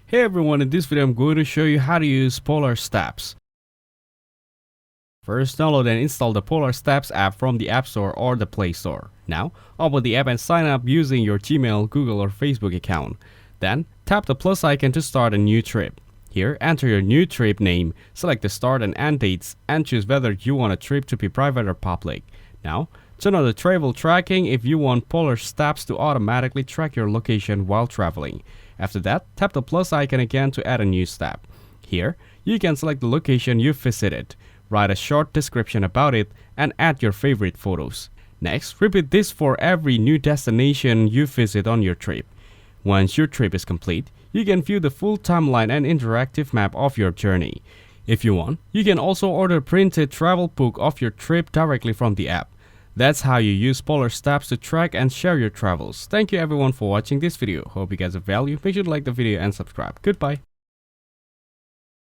Hey everyone, in this video I'm going to show you how to use Polarsteps. First, download and install the Polarsteps app from the App Store or the Play Store. Now, open the app and sign up using your Gmail, Google or Facebook account. Then, tap the plus icon to start a new trip. Here, enter your new trip name, select the start and end dates, and choose whether you want a trip to be private or public. Now, turn on the travel tracking if you want Polarsteps to automatically track your location while traveling. After that, tap the plus icon again to add a new step. Here, you can select the location you visited, write a short description about it, and add your favorite photos. Next, repeat this for every new destination you visit on your trip. Once your trip is complete, you can view the full timeline and interactive map of your journey. If you want, you can also order a printed travel book of your trip directly from the app. That's how you use Polarsteps to track and share your travels. Thank you everyone for watching this video. Hope you guys have value. Make sure to like the video and subscribe. Goodbye.